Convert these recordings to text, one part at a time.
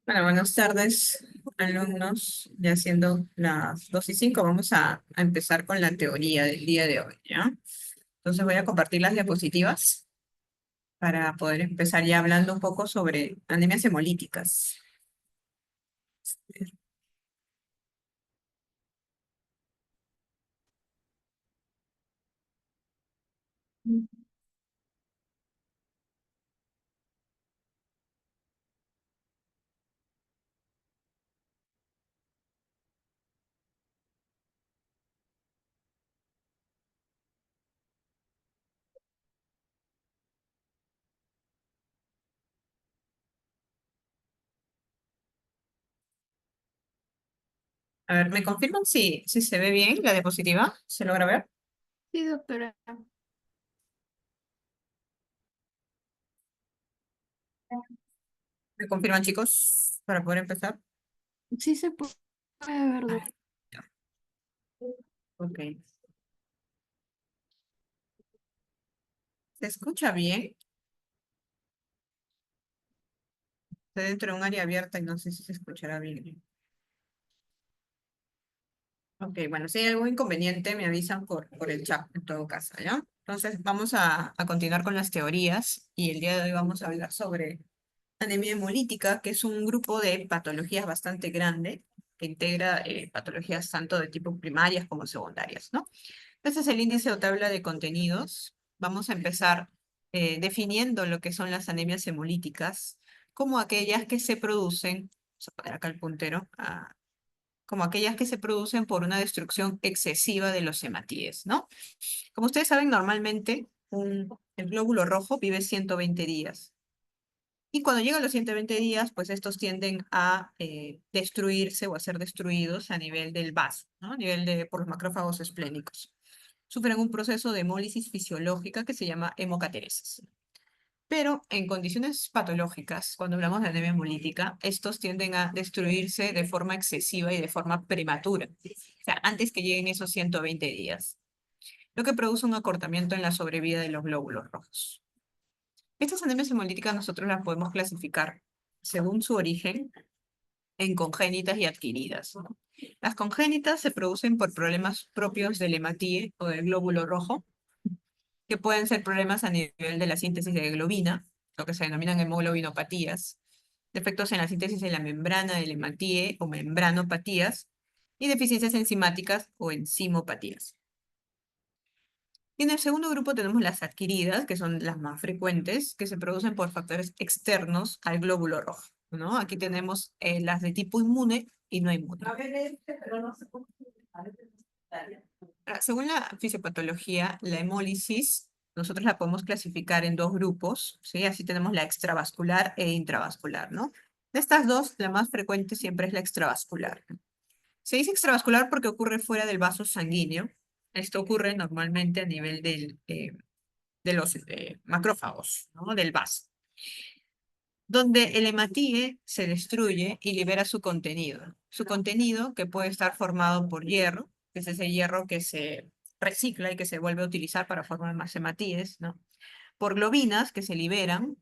Bueno, buenas tardes, alumnos. Ya siendo las 2:05, vamos a empezar con la teoría del día de hoy, ¿ya? Entonces voy a compartir las diapositivas para poder empezar ya hablando un poco sobre anemias hemolíticas. A ver, ¿me confirman si se ve bien la diapositiva? ¿Se logra ver? Sí, doctora. ¿Me confirman, chicos, para poder empezar? Sí se puede ver, Ah, ya. Ok. ¿Se escucha bien? Estoy dentro de un área abierta y no sé si se escuchará bien. Ok, bueno, si hay algún inconveniente me avisan por el chat en todo caso, ¿ya? Entonces vamos a continuar con las teorías y el día de hoy vamos a hablar sobre anemia hemolítica, que es un grupo de patologías bastante grande que integra patologías tanto de tipo primarias como secundarias, ¿no? Este es el índice o tabla de contenidos. Vamos a empezar definiendo lo que son las anemias hemolíticas como aquellas que se producen, vamos a poner acá el puntero, como aquellas que se producen por una destrucción excesiva de los hematíes, ¿no? Como ustedes saben, normalmente el glóbulo rojo vive 120 días. Y cuando llegan los 120 días, pues estos tienden a destruirse o a ser destruidos a nivel del vaso, ¿no? A nivel por los macrófagos esplénicos. Sufren un proceso de hemólisis fisiológica que se llama hemocateresis. Pero en condiciones patológicas, cuando hablamos de anemia hemolítica, estos tienden a destruirse de forma excesiva y de forma prematura, o sea, antes que lleguen esos 120 días, lo que produce un acortamiento en la sobrevida de los glóbulos rojos. Estas anemias hemolíticas nosotros las podemos clasificar según su origen en congénitas y adquiridas, ¿no? Las congénitas se producen por problemas propios del hematíe o del glóbulo rojo, que pueden ser problemas a nivel de la síntesis de globina, lo que se denominan hemoglobinopatías, defectos en la síntesis de la membrana del hematíe o membranopatías, y deficiencias enzimáticas o enzimopatías. Y en el segundo grupo tenemos las adquiridas, que son las más frecuentes, que se producen por factores externos al glóbulo rojo, ¿no? Aquí tenemos las de tipo inmune y no inmune. Según la fisiopatología, la hemólisis, nosotros la podemos clasificar en dos grupos, ¿sí? Así tenemos la extravascular e intravascular, ¿no? De estas dos, la más frecuente siempre es la extravascular. Se dice extravascular porque ocurre fuera del vaso sanguíneo. Esto ocurre normalmente a nivel de los macrófagos, ¿no? Del vaso, donde el hematíe se destruye y libera su contenido. Su contenido que puede estar formado por hierro, que es ese hierro que se recicla y que se vuelve a utilizar para formar más hematíes, ¿no? Por globinas que se liberan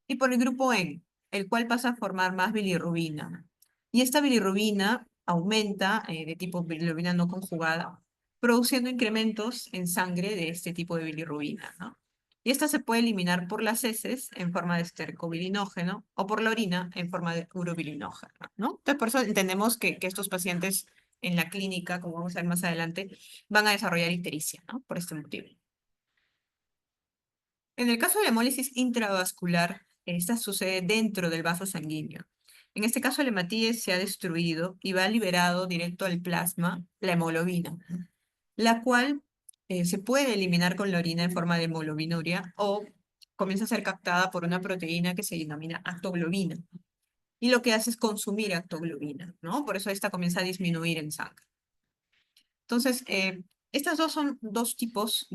y por el grupo N, el cual pasa a formar más bilirrubina. Y esta bilirrubina aumenta de tipo bilirrubina no conjugada, produciendo incrementos en sangre de este tipo de bilirrubina, ¿no? Y esta se puede eliminar por las heces en forma de estercobilinógeno o por la orina en forma de urobilinógeno, ¿no? Entonces, por eso entendemos que estos pacientes en la clínica, como vamos a ver más adelante, van a desarrollar ictericia, ¿no? Por este motivo. En el caso de la hemólisis intravascular, esta sucede dentro del vaso sanguíneo. En este caso, el hematíes se ha destruido y va liberado directo al plasma la hemoglobina, la cual se puede eliminar con la orina en forma de hemoglobinuria o comienza a ser captada por una proteína que se denomina actoglobina. Y lo que hace es consumir actoglobina, ¿no? Por eso esta comienza a disminuir en sangre. Entonces, estas dos son dos tipos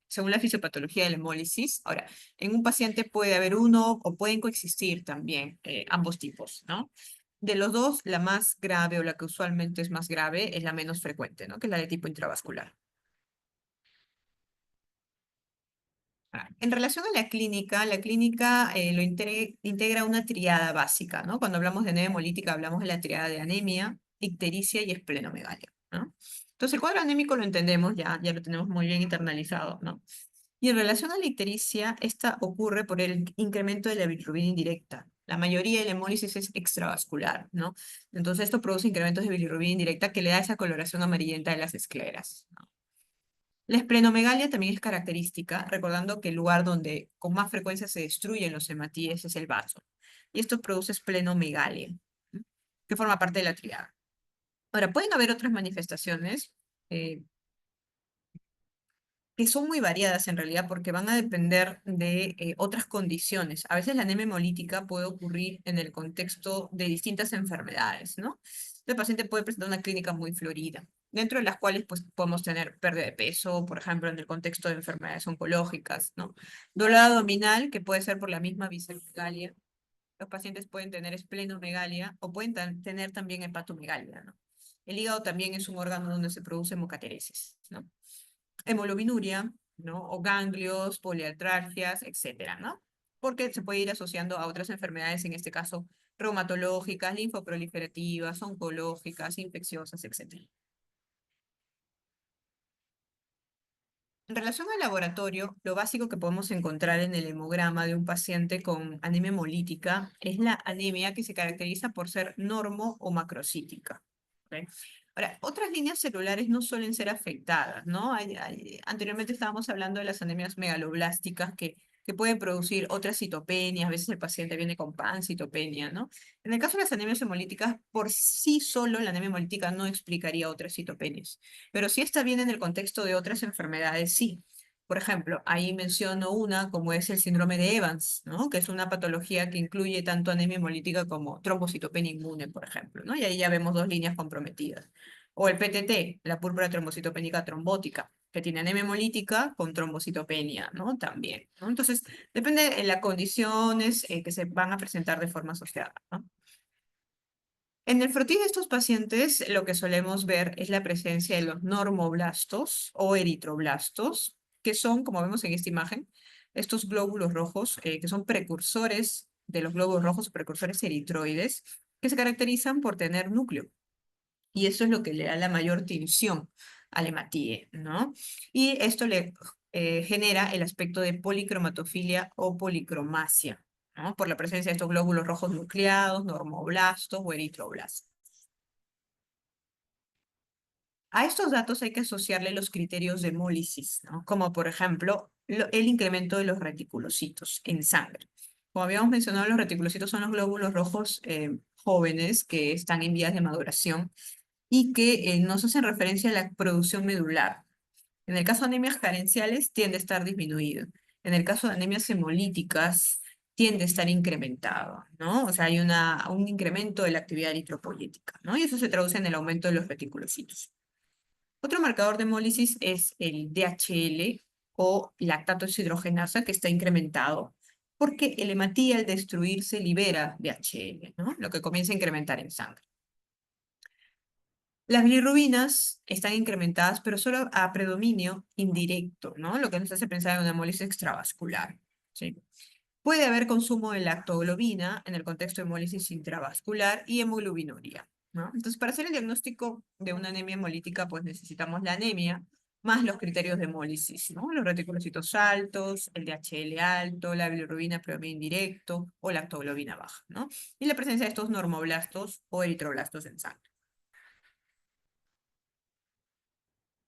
según la fisiopatología de la hemólisis. Ahora, en un paciente puede haber uno o pueden coexistir también ambos tipos, ¿no? De los dos, la más grave o la que usualmente es más grave es la menos frecuente, ¿no? Que es la de tipo intravascular. En relación a la clínica integra una triada básica, ¿no? Cuando hablamos de anemia hemolítica hablamos de la triada de anemia, ictericia y esplenomegalia, ¿no? Entonces el cuadro anémico lo entendemos, ya lo tenemos muy bien internalizado, ¿no? Y en relación a la ictericia, esta ocurre por el incremento de la bilirrubina indirecta. La mayoría de la hemólisis es extravascular, ¿no? Entonces esto produce incrementos de bilirrubina indirecta que le da esa coloración amarillenta de las escleras, ¿no? La esplenomegalia también es característica, recordando que el lugar donde con más frecuencia se destruyen los hematíes es el vaso. Y esto produce esplenomegalia, ¿no? Que forma parte de la triada. Ahora, pueden haber otras manifestaciones eh, que son muy variadas en realidad porque van a depender de otras condiciones. A veces la anemia hemolítica puede ocurrir en el contexto de distintas enfermedades, ¿no? El paciente puede presentar una clínica muy florida, dentro de las cuales pues, podemos tener pérdida de peso, por ejemplo, en el contexto de enfermedades oncológicas, ¿no? Dolor abdominal, que puede ser por la misma visceromegalia. Los pacientes pueden tener esplenomegalia o pueden tener también hepatomegalia, ¿no? El hígado también es un órgano donde se produce hemocateresis, ¿no? Hemoglobinuria, ¿no? O ganglios, poliartralgias, etcétera, ¿no? Porque se puede ir asociando a otras enfermedades, en este caso reumatológicas, linfoproliferativas, oncológicas, infecciosas, etcétera. En relación al laboratorio, lo básico que podemos encontrar en el hemograma de un paciente con anemia hemolítica es la anemia que se caracteriza por ser normo o macrocítica. ¿Ok? Ahora, otras líneas celulares no suelen ser afectadas, ¿no? Anteriormente estábamos hablando de las anemias megaloblásticas que pueden producir otras citopenias, a veces el paciente viene con pancitopenia, ¿no? En el caso de las anemias hemolíticas, por sí solo la anemia hemolítica no explicaría otras citopenias. Pero si está bien en el contexto de otras enfermedades, sí. Por ejemplo, ahí menciono una como es el síndrome de Evans, ¿no? Que es una patología que incluye tanto anemia hemolítica como trombocitopenia inmune, por ejemplo, ¿no? Y ahí ya vemos dos líneas comprometidas. O el PTT, la púrpura trombocitopénica trombótica, que tiene anemia hemolítica con trombocitopenia, ¿no? También, ¿no? Entonces, depende de las condiciones que se van a presentar de forma asociada, ¿no? En el frotis de estos pacientes, lo que solemos ver es la presencia de los normoblastos o eritroblastos, que son, como vemos en esta imagen, estos glóbulos rojos, que son precursores de los glóbulos rojos, precursores eritroides, que se caracterizan por tener núcleo. Y eso es lo que le da la mayor tinción al hematíe, ¿no? Y esto le genera el aspecto de policromatofilia o policromasia, ¿no? Por la presencia de estos glóbulos rojos nucleados, normoblastos o eritroblastos. A estos datos hay que asociarle los criterios de hemólisis, ¿no? Como por ejemplo el incremento de los reticulocitos en sangre. Como habíamos mencionado, los reticulocitos son los glóbulos rojos jóvenes que están en vías de maduración y que nos hacen referencia a la producción medular. En el caso de anemias carenciales tiende a estar disminuido. En el caso de anemias hemolíticas tiende a estar incrementado, ¿no? O sea, hay un incremento de la actividad eritropoyética, ¿no? Y eso se traduce en el aumento de los reticulocitos. Otro marcador de hemólisis es el DHL o lactato deshidrogenasa que está incrementado porque el hematía al destruirse libera DHL, ¿no? Lo que comienza a incrementar en sangre. Las bilirrubinas están incrementadas, pero solo a predominio indirecto, ¿no? Lo que nos hace pensar en una hemólisis extravascular, ¿sí? Puede haber consumo de lactoglobina en el contexto de hemólisis intravascular y hemoglobinuria, ¿no? Entonces, para hacer el diagnóstico de una anemia hemolítica, pues necesitamos la anemia más los criterios de hemólisis, ¿no? Los reticulocitos altos, el DHL alto, la bilirrubina a predominio indirecto o lactoglobina baja, ¿no? Y la presencia de estos normoblastos o eritroblastos en sangre.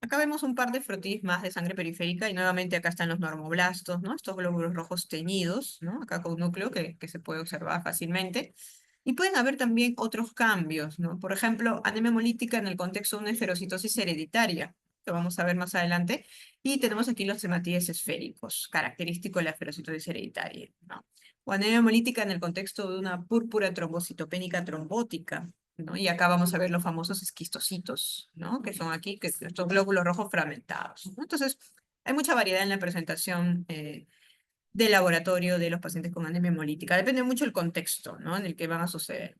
Acá vemos un par de frotis más de sangre periférica y nuevamente acá están los normoblastos, ¿no? Estos glóbulos rojos teñidos, ¿no? Acá con núcleo que se puede observar fácilmente. Y pueden haber también otros cambios, ¿no? Por ejemplo, anemia hemolítica en el contexto de una esferocitosis hereditaria, que vamos a ver más adelante. Y tenemos aquí los hematíes esféricos, característico de la esferocitosis hereditaria, ¿no? O anemia hemolítica en el contexto de una púrpura trombocitopénica trombótica, ¿no? Y acá vamos a ver los famosos esquistocitos, ¿no? Que son aquí, que estos glóbulos rojos fragmentados, ¿no? Entonces, hay mucha variedad en la presentación de laboratorio de los pacientes con anemia hemolítica. Depende mucho del contexto, ¿no? En el que van a suceder.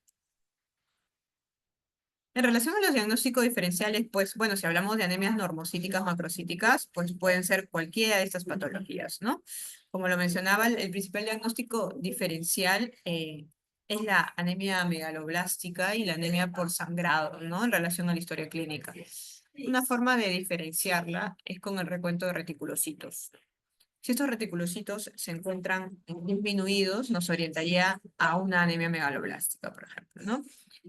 En relación a los diagnósticos diferenciales, pues bueno, si hablamos de anemias normocíticas, macrocíticas, pues pueden ser cualquiera de estas patologías, ¿no? Como lo mencionaba, el principal diagnóstico diferencial es la anemia megaloblástica y la anemia por sangrado, ¿no? En relación a la historia clínica. Una forma de diferenciarla es con el recuento de reticulocitos. Si estos reticulocitos se encuentran disminuidos, nos orientaría a una anemia megaloblástica, por ejemplo, ¿no?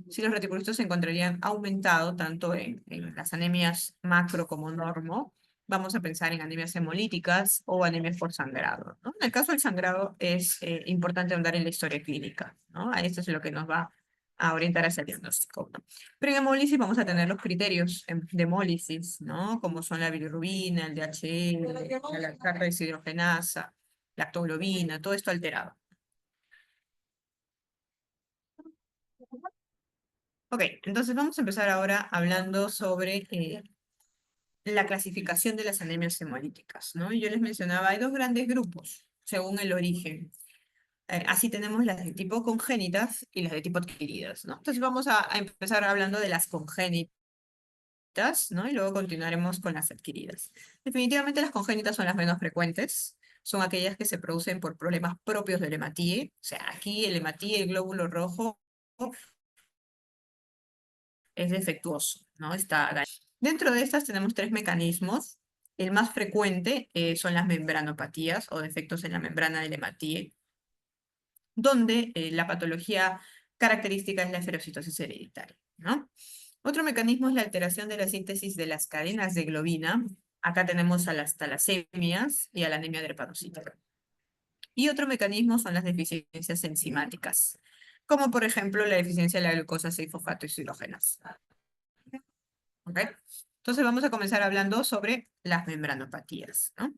Si los reticulocitos se encontrarían aumentados tanto en las anemias macro como normo, vamos a pensar en anemias hemolíticas o anemias por sangrado, ¿no? En el caso del sangrado es importante ahondar en la historia clínica, ¿no? A esto es lo que nos va a orientar hacia el diagnóstico, ¿no? Pero en hemólisis vamos a tener los criterios de hemólisis, ¿no? Como son la bilirrubina, el DHL, la lactato deshidrogenasa, lactoglobina, todo esto alterado. Ok, entonces vamos a empezar ahora hablando sobre la clasificación de las anemias hemolíticas, ¿no? Yo les mencionaba, hay dos grandes grupos según el origen. Así tenemos las de tipo congénitas y las de tipo adquiridas, ¿no? Entonces vamos a empezar hablando de las congénitas, ¿no? Y luego continuaremos con las adquiridas. Definitivamente las congénitas son las menos frecuentes, son aquellas que se producen por problemas propios del hematíe, o sea, aquí el hematíe, el glóbulo rojo, es defectuoso, ¿no? Está dañado. Dentro de estas tenemos tres mecanismos. El más frecuente son las membranopatías o defectos en la membrana del hematíe, donde la patología característica es la eferocitosis hereditaria, ¿no? Otro mecanismo es la alteración de la síntesis de las cadenas de globina. Acá tenemos a las talasemias y a la anemia drepanocytárea. Y otro mecanismo son las deficiencias enzimáticas, como por ejemplo la deficiencia de la glucosa 6-fosfato deshidrogenasa. ¿Ok? Entonces vamos a comenzar hablando sobre las membranopatías, ¿no?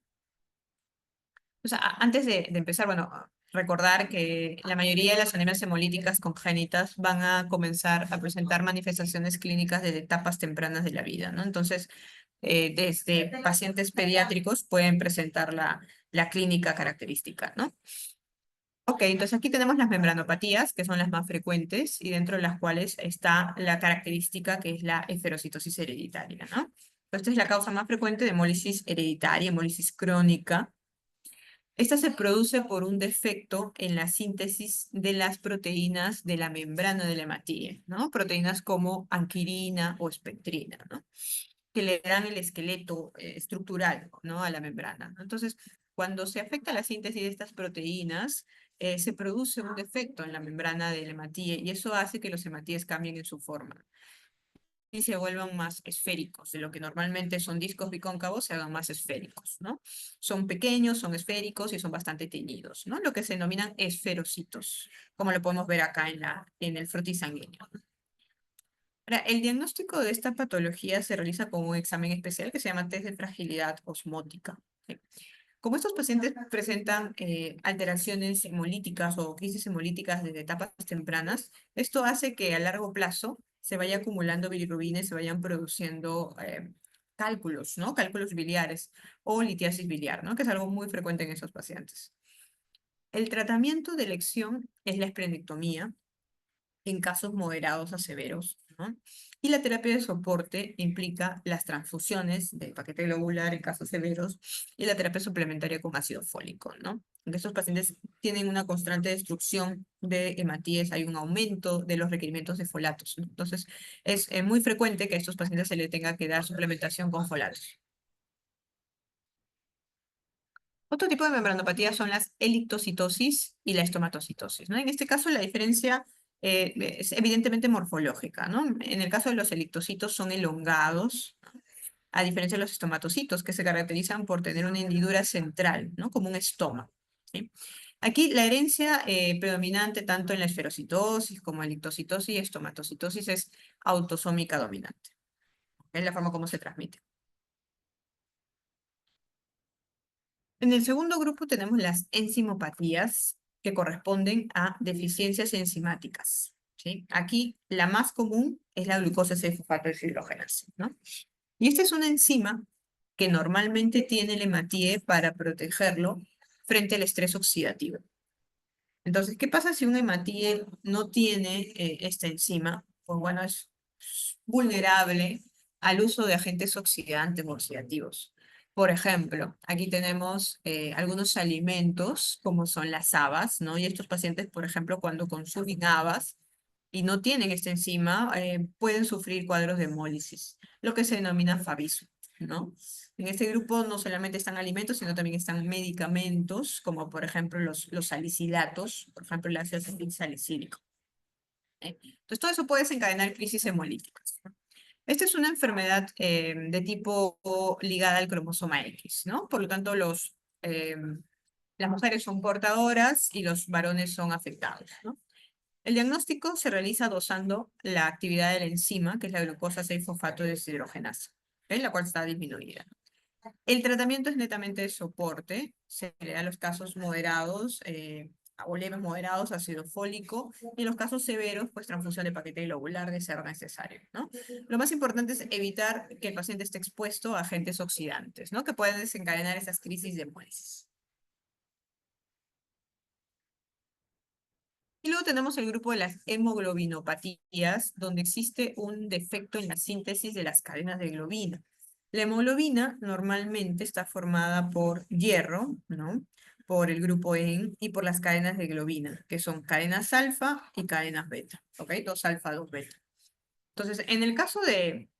O sea, antes de empezar, bueno, recordar que la mayoría de las anemias hemolíticas congénitas van a comenzar a presentar manifestaciones clínicas desde etapas tempranas de la vida, ¿no? Entonces, desde pacientes pediátricos pueden presentar la clínica característica, ¿no? Ok, entonces aquí tenemos las membranopatías, que son las más frecuentes, y dentro de las cuales está la característica que es la eferocitosis hereditaria, ¿no? Esta es la causa más frecuente de hemólisis hereditaria, hemólisis crónica. Esta se produce por un defecto en la síntesis de las proteínas de la membrana del hematíe, ¿no? Proteínas como anquirina o espectrina, ¿no? Que le dan el esqueleto estructural, ¿no? A la membrana, ¿no? Entonces, cuando se afecta la síntesis de estas proteínas, se produce un defecto en la membrana del hematíe y eso hace que los hematíes cambien en su forma y se vuelvan más esféricos, de lo que normalmente son discos bicóncavos, se hagan más esféricos, ¿no? Son pequeños, son esféricos y son bastante teñidos, ¿no? Lo que se denominan esferocitos, como lo podemos ver acá en el frotis sanguíneo. Ahora, el diagnóstico de esta patología se realiza con un examen especial que se llama test de fragilidad osmótica. ¿Sí? Como estos pacientes presentan alteraciones hemolíticas o crisis hemolíticas desde etapas tempranas, esto hace que a largo plazo se vaya acumulando bilirrubina y se vayan produciendo cálculos, ¿no? Cálculos biliares o litiasis biliar, ¿no? Que es algo muy frecuente en esos pacientes. El tratamiento de elección es la esplenectomía, en casos moderados a severos, ¿no? Y la terapia de soporte implica las transfusiones del paquete globular en casos severos y la terapia suplementaria con ácido fólico, ¿no? En estos pacientes tienen una constante destrucción de hematíes, hay un aumento de los requerimientos de folatos, ¿no? Entonces, es muy frecuente que a estos pacientes se les tenga que dar suplementación con folatos. Otro tipo de membranopatía son las elictocitosis y la estomatocitosis, ¿no? En este caso, la diferencia es evidentemente morfológica, ¿no? En el caso de los elictocitos son elongados, a diferencia de los estomatocitos, que se caracterizan por tener una hendidura central, ¿no? Como un estoma, ¿sí? Aquí la herencia predominante tanto en la esferocitosis como en elictocitosis y estomatocitosis es autosómica dominante. Es la forma como se transmite. En el segundo grupo tenemos las enzimopatías que corresponden a deficiencias enzimáticas, ¿sí? Aquí la más común es la glucosa 6-fosfato deshidrogenasa, ¿no? Y esta es una enzima que normalmente tiene el hematíe para protegerlo frente al estrés oxidativo. Entonces, ¿qué pasa si un hematíe no tiene esta enzima? Pues bueno, vulnerable al uso de agentes oxidantes o oxidativos. Por ejemplo, aquí tenemos algunos alimentos, como son las habas, ¿no? Y estos pacientes, por ejemplo, cuando consumen habas y no tienen esta enzima, pueden sufrir cuadros de hemólisis, lo que se denomina FABISO, ¿no? En este grupo no solamente están alimentos, sino también están medicamentos, como por ejemplo los salicilatos, por ejemplo el ácido acetil salicílico. Entonces, todo eso puede desencadenar crisis hemolíticas. Esta es una enfermedad de tipo ligada al cromosoma X, ¿no? Por lo tanto, las mujeres son portadoras y los varones son afectados, ¿no? El diagnóstico se realiza dosando la actividad de la enzima, que es la glucosa 6-fosfato deshidrogenasa, ¿ok? La cual está disminuida. El tratamiento es netamente de soporte, se le da en los casos moderados o leves moderados ácido fólico y en los casos severos pues transfusión de paquete globular de ser necesario, ¿no? Lo más importante es evitar que el paciente esté expuesto a agentes oxidantes, ¿no? Que pueden desencadenar esas crisis de hemólisis. Y luego tenemos el grupo de las hemoglobinopatías, donde existe un defecto en la síntesis de las cadenas de globina. La hemoglobina normalmente está formada por hierro, ¿no? Por el grupo EN y por las cadenas de globina, que son cadenas alfa y cadenas beta, ¿ok? 2 alfa, 2 beta. Entonces, en el caso del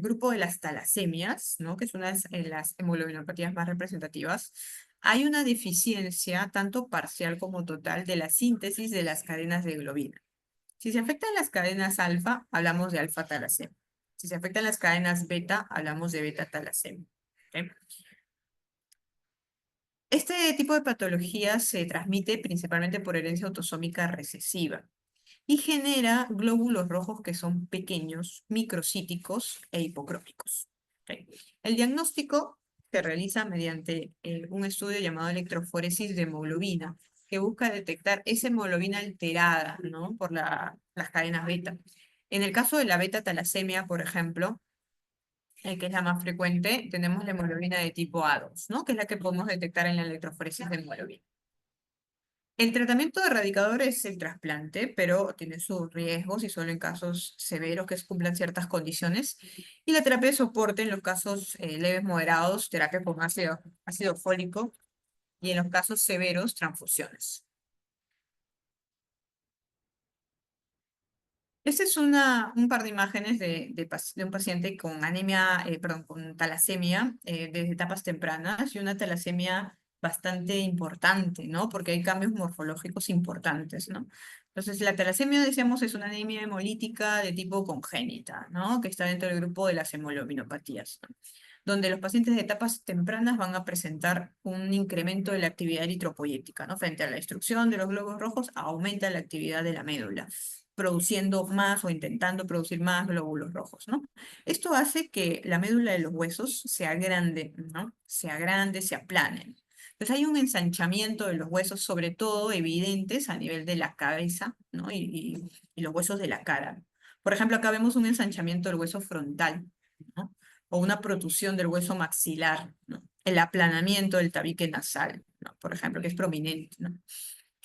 grupo de las talasemias, ¿no? Que es una de las hemoglobinopatías más representativas, hay una deficiencia tanto parcial como total de la síntesis de las cadenas de globina. Si se afectan las cadenas alfa, hablamos de alfa talasemia. Si se afectan las cadenas beta, hablamos de beta talasemia. ¿Ok? Este tipo de patología se transmite principalmente por herencia autosómica recesiva y genera glóbulos rojos que son pequeños, microcíticos e hipocrómicos. ¿Ok? El diagnóstico se realiza mediante un estudio llamado electroforesis de hemoglobina, que busca detectar esa hemoglobina alterada, ¿no? Por las cadenas beta. En el caso de la beta talasemia, por ejemplo, que es la más frecuente, tenemos la hemoglobina de tipo A2, ¿no? Que es la que podemos detectar en la electroforesis de hemoglobina. El tratamiento de erradicador es el trasplante, pero tiene sus riesgos y solo en casos severos que cumplan ciertas condiciones. Y la terapia de soporte en los casos leves moderados, terapia con ácido fólico, y en los casos severos, transfusiones. Este es un par de imágenes de un paciente con anemia, perdón, con talasemia desde etapas tempranas y una talasemia bastante importante, ¿no? Porque hay cambios morfológicos importantes, ¿no? Entonces, la talasemia, decíamos, es una anemia hemolítica de tipo congénita, ¿no? Que está dentro del grupo de las hemoglobinopatías, ¿no? Donde los pacientes de etapas tempranas van a presentar un incremento de la actividad eritropoyética, ¿no? Frente a la destrucción de los glóbulos rojos, aumenta la actividad de la médula produciendo más o intentando producir más glóbulos rojos, ¿no? Esto hace que la médula de los huesos sea grande, ¿no? Sea grande, se aplane. Entonces hay un ensanchamiento de los huesos, sobre todo evidentes a nivel de la cabeza, ¿no? Y los huesos de la cara. Por ejemplo, acá vemos un ensanchamiento del hueso frontal, ¿no? O una protusión del hueso maxilar, ¿no? El aplanamiento del tabique nasal, ¿no? Por ejemplo, que es prominente, ¿no?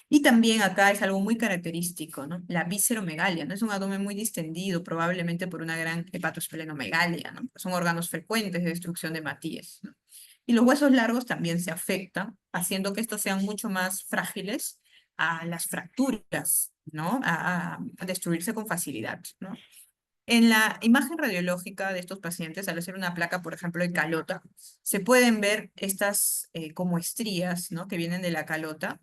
Y también acá es algo muy característico, ¿no? La visceromegalia, ¿no? Es un abdomen muy distendido, probablemente por una gran hepatosplenomegalia, ¿no? Son órganos frecuentes de destrucción de Matías, ¿no? Y los huesos largos también se afectan, haciendo que estos sean mucho más frágiles a las fracturas, ¿no? A destruirse con facilidad, ¿no? En la imagen radiológica de estos pacientes, al hacer una placa, por ejemplo, de calota, se pueden ver estas como estrías, ¿no? Que vienen de la calota,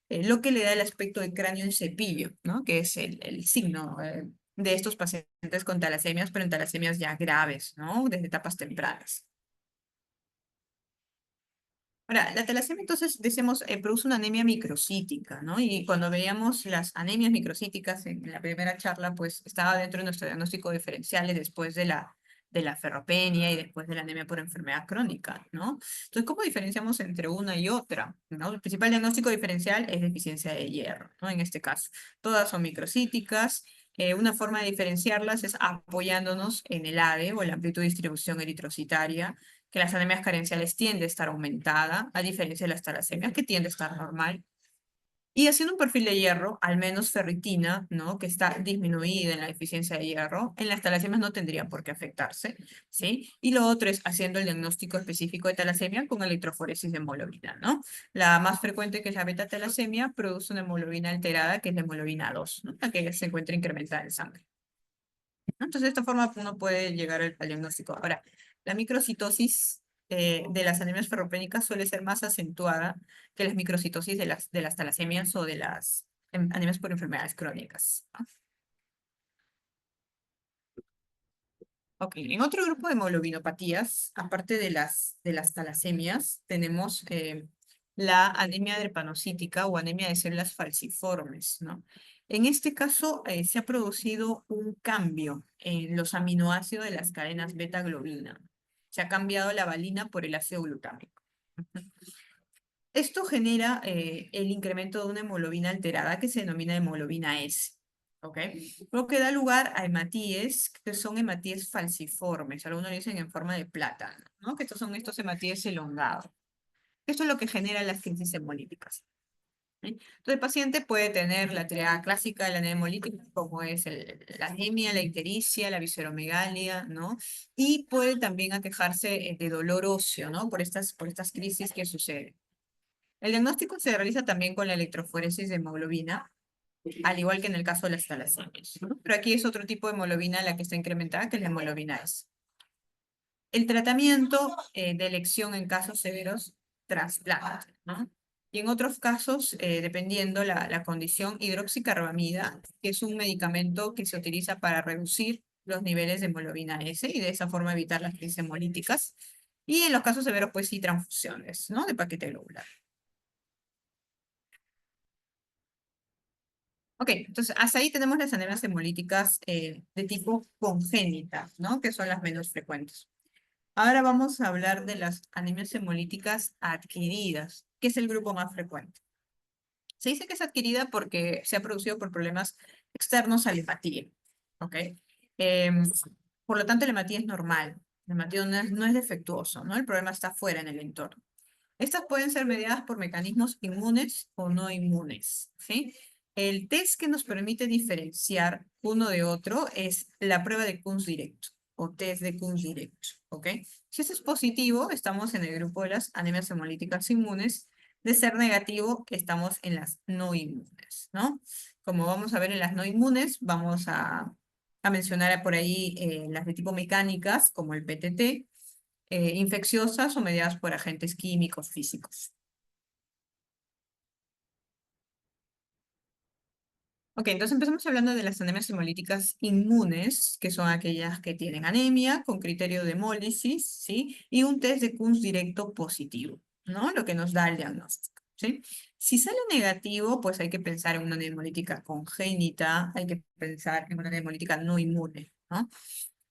lo que le da el aspecto de cráneo en cepillo, ¿no? Que es el signo de estos pacientes con talasemias, pero en talasemias ya graves, ¿no? Desde etapas tempranas. Ahora, la talasemia entonces, decimos, produce una anemia microcítica, ¿no? Y cuando veíamos las anemias microcíticas en la primera charla, pues estaba dentro de nuestro diagnóstico diferencial y después de la ferropenia y después de la anemia por enfermedad crónica, ¿no? Entonces, ¿cómo diferenciamos entre una y otra? ¿No? El principal diagnóstico diferencial es deficiencia de hierro, ¿no? En este caso, todas son microcíticas. Una forma de diferenciarlas es apoyándonos en el ADE o la amplitud de distribución eritrocitaria, que las anemias carenciales tiende a estar aumentada, a diferencia de las talasemias, que tiende a estar normal. Y haciendo un perfil de hierro, al menos ferritina, ¿no? Que está disminuida en la deficiencia de hierro, en las talasemias no tendría por qué afectarse, ¿sí? Y lo otro es haciendo el diagnóstico específico de talasemia con electroforesis de hemoglobina, ¿no? La más frecuente, que es la beta-talasemia, produce una hemoglobina alterada, que es la hemoglobina 2, ¿no? La que se encuentra incrementada en sangre, ¿no? Entonces, de esta forma uno puede llegar al diagnóstico. Ahora, la microcitosis de las anemias ferropénicas suele ser más acentuada que las microcitosis de las talasemias o de las anemias por enfermedades crónicas, ¿no? Ok, en otro grupo de hemoglobinopatías, aparte de las talasemias, tenemos la anemia drepanocítica o anemia de células falciformes, ¿no? En este caso, se ha producido un cambio en los aminoácidos de las cadenas beta-globina. Se ha cambiado la valina por el ácido glutámico. Ujú. Esto genera el incremento de una hemoglobina alterada que se denomina hemoglobina S. ¿Ok? Lo que da lugar a hematíes, que son hematíes falciformes. Algunos le dicen en forma de plátano, ¿no? Que estos son estos hematíes elongados. Esto es lo que genera las crisis hemolíticas. ¿Sí? Entonces, el paciente puede tener la triada clásica de la anemia hemolítica, como es la anemia, la ictericia, la visceromegalia, ¿no? Y puede también aquejarse de dolor óseo, ¿no? Por estas crisis que suceden. El diagnóstico se realiza también con la electroforesis de hemoglobina, al igual que en el caso de las talasemias, ¿no? Pero aquí es otro tipo de hemoglobina la que está incrementada, que es la hemoglobina S. El tratamiento de elección en casos severos, trasplante, ¿no? Y en otros casos, dependiendo la condición, hidroxicarbamida, que es un medicamento que se utiliza para reducir los niveles de hemoglobina S y de esa forma evitar las crisis hemolíticas. Y en los casos severos, pues sí, transfusiones, ¿no? De paquete globular. Ok, entonces hasta ahí tenemos las anemias hemolíticas de tipo congénita, ¿no? Que son las menos frecuentes. Ahora vamos a hablar de las anemias hemolíticas adquiridas, que es el grupo más frecuente. Se dice que es adquirida porque se ha producido por problemas externos a la hepatía, ¿ok? Em, por lo tanto, la hepatía es normal, la hepatía no es defectuoso, ¿no? El problema está fuera en el entorno. Estas pueden ser mediadas por mecanismos inmunes o no inmunes, ¿sí? El test que nos permite diferenciar uno de otro es la prueba de Kunz directo o test de Kunz directo, ¿ok? Si este es positivo, estamos en el grupo de las anemias hemolíticas inmunes. De ser negativo, estamos en las no inmunes, ¿no? Como vamos a ver en las no inmunes, vamos a mencionar por ahí las de tipo mecánicas, como el PTT, infecciosas o mediadas por agentes químicos físicos. Ok, entonces empezamos hablando de las anemias hemolíticas inmunes, que son aquellas que tienen anemia con criterio de hemólisis, ¿sí? Y un test de Kunz directo positivo, ¿no? Lo que nos da el diagnóstico, ¿sí? Si sale negativo, pues hay que pensar en una anemia hemolítica congénita, hay que pensar en una anemia hemolítica no inmune, ¿no?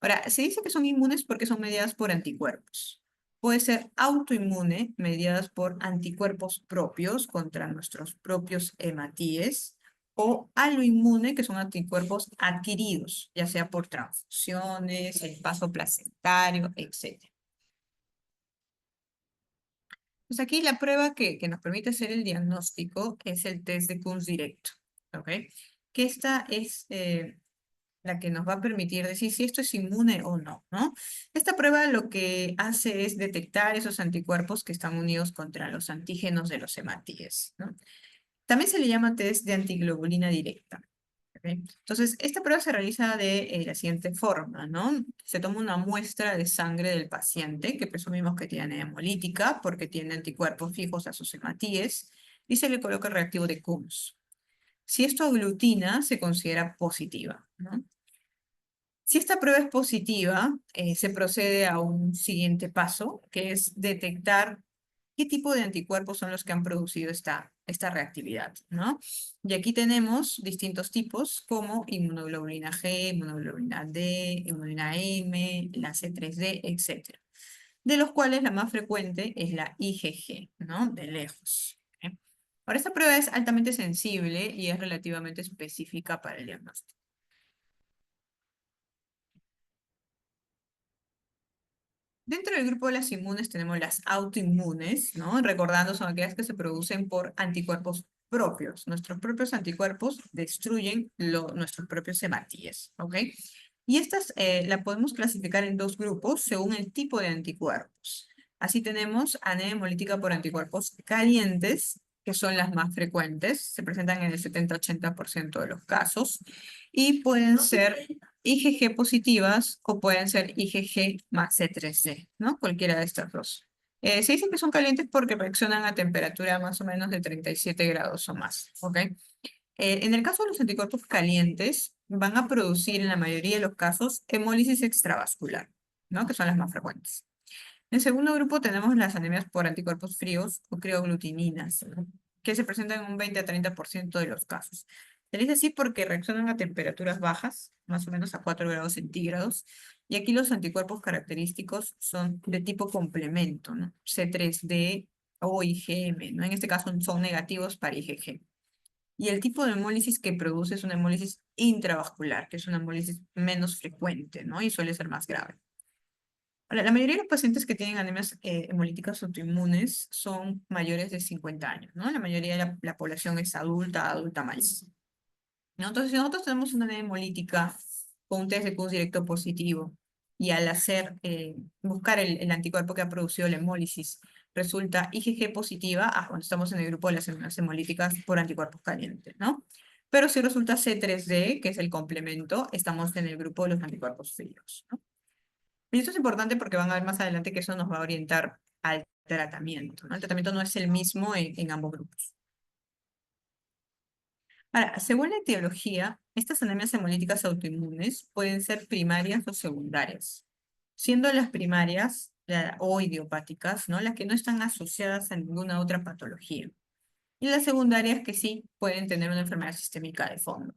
Ahora, se dice que son inmunes porque son mediadas por anticuerpos. Puede ser autoinmune, mediadas por anticuerpos propios contra nuestros propios hematíes, o aloinmune, que son anticuerpos adquiridos, ya sea por transfusiones, el paso placentario, etc. Pues aquí la prueba que nos permite hacer el diagnóstico es el test de Kunz directo, ¿ok? Que esta es la que nos va a permitir decir si esto es inmune o no, ¿no? Esta prueba lo que hace es detectar esos anticuerpos que están unidos contra los antígenos de los hematíes, ¿no? También se le llama test de antiglobulina directa. ¿Ok? Entonces, esta prueba se realiza de la siguiente forma, ¿no? Se toma una muestra de sangre del paciente, que presumimos que tiene hemolítica, porque tiene anticuerpos fijos a sus hematíes, y se le coloca el reactivo de Coombs. Si esto aglutina, se considera positiva, ¿no? Si esta prueba es positiva, se procede a un siguiente paso, que es detectar qué tipo de anticuerpos son los que han producido esta reactividad, ¿no? Y aquí tenemos distintos tipos como inmunoglobulina G, inmunoglobulina D, inmunoglobulina M, la C3D, etcétera, de los cuales la más frecuente es la IgG, ¿no? De lejos. ¿Ok? Ahora, esta prueba es altamente sensible y es relativamente específica para el diagnóstico. Dentro del grupo de las inmunes tenemos las autoinmunes, ¿no? Recordando, son aquellas que se producen por anticuerpos propios. Nuestros propios anticuerpos destruyen nuestros propios hematíes, ¿ok? Y estas la podemos clasificar en dos grupos según el tipo de anticuerpos. Así tenemos anemia hemolítica por anticuerpos calientes, que son las más frecuentes, se presentan en el 70-80% de los casos, y pueden ser IgG positivas o pueden ser IgG más C3d, ¿no? Cualquiera de estas dos. Se dicen que son calientes porque reaccionan a temperatura más o menos de 37 grados o más, ¿ok? En el caso de los anticuerpos calientes, van a producir en la mayoría de los casos hemólisis extravascular, ¿no? Que son las más frecuentes. En segundo grupo tenemos las anemias por anticuerpos fríos o crioglutininas, ¿no? Que se presentan en un 20-30% de los casos. Se dice así porque reaccionan a temperaturas bajas, más o menos a 4 grados centígrados, y aquí los anticuerpos característicos son de tipo complemento, ¿no? C3d o IgM, ¿no? En este caso son negativos para IgG. Y el tipo de hemólisis que produce es una hemólisis intravascular, que es una hemólisis menos frecuente, ¿no? Y suele ser más grave. Ahora, la mayoría de los pacientes que tienen anemias hemolíticas autoinmunes son mayores de 50 años, ¿no? La mayoría de la población es adulta, adulta mayor, ¿no? Entonces, si nosotros tenemos una anemia hemolítica con un test de Cus directo positivo y al hacer, buscar el anticuerpo que ha producido la hemólisis, resulta IgG positiva, cuando estamos en el grupo de las enfermedades hemolíticas por anticuerpos calientes, ¿no? Pero si resulta C3d, que es el complemento, estamos en el grupo de los anticuerpos fríos, ¿no? Y esto es importante porque van a ver más adelante que eso nos va a orientar al tratamiento, ¿no? El tratamiento no es el mismo en ambos grupos. Ahora, según la etiología, estas anemias hemolíticas autoinmunes pueden ser primarias o secundarias, siendo las primarias o idiopáticas, ¿no? Las que no están asociadas a ninguna otra patología. Y las secundarias que sí pueden tener una enfermedad sistémica de fondo.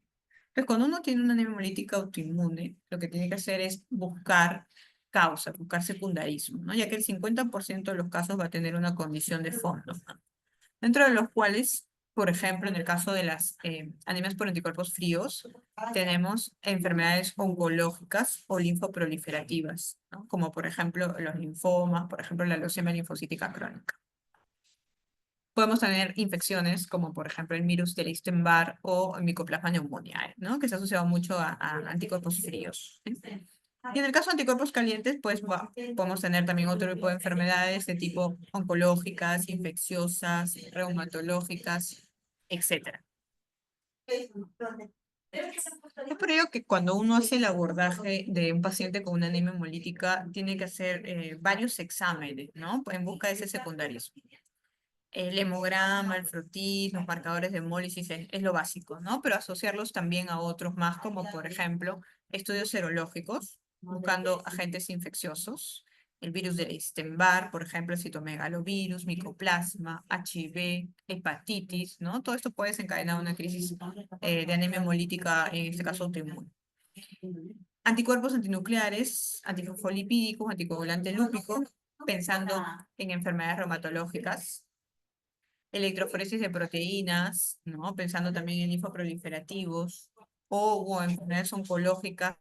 Entonces, cuando uno tiene una anemia hemolítica autoinmune, lo que tiene que hacer es buscar causas, buscar secundarismo, ¿no? Ya que el 50% de los casos va a tener una condición de fondo, ¿no? Dentro de los cuales, por ejemplo, en el caso de las anemias por anticuerpos fríos, tenemos enfermedades oncológicas o linfoproliferativas, ¿no? Como por ejemplo los linfomas, por ejemplo la leucemia linfocítica crónica. Podemos tener infecciones como por ejemplo el virus del Epstein-Barr o el Mycoplasma pneumoniae, ¿no? Que se ha asociado mucho a anticuerpos fríos, ¿sí? Y en el caso de anticuerpos calientes, pues podemos tener también otro tipo de enfermedades de tipo oncológicas, infecciosas, reumatológicas, etcétera. Es por ello que cuando uno hace el abordaje de un paciente con una anemia hemolítica, tiene que hacer varios exámenes, ¿no? En busca de ese secundarismo. El hemograma, el frotis, los marcadores de hemólisis es lo básico, ¿no? Pero asociarlos también a otros más, como por ejemplo estudios serológicos, buscando agentes infecciosos, el virus del Epstein-Barr, por ejemplo, el citomegalovirus, micoplasma, HIV, hepatitis, ¿no? Todo esto puede desencadenar una crisis de anemia hemolítica, en este caso autoinmune. Anticuerpos antinucleares, antifosfolipídicos, anticoagulante lúpico, pensando en enfermedades reumatológicas, electroforesis de proteínas, ¿no? Pensando también en linfoproliferativos o enfermedades oncológicas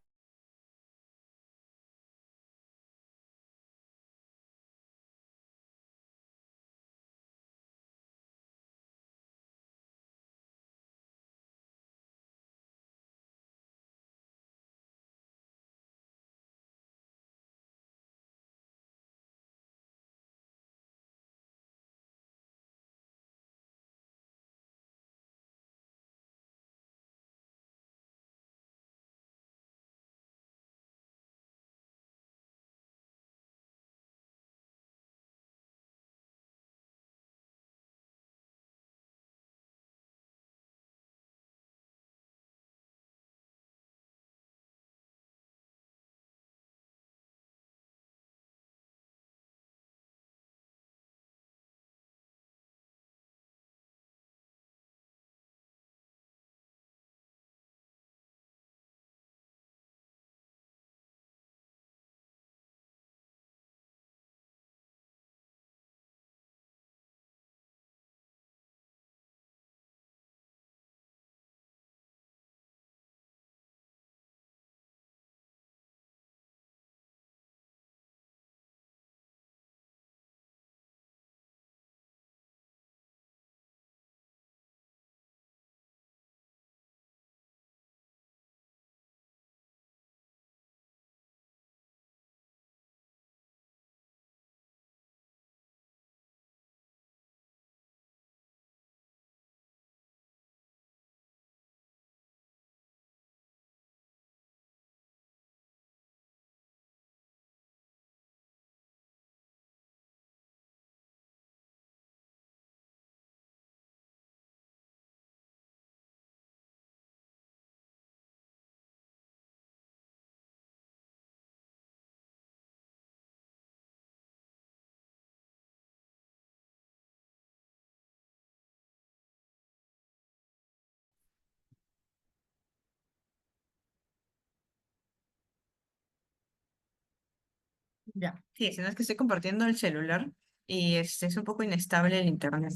Ya. Sí, si no es que estoy compartiendo el celular y es un poco inestable el internet.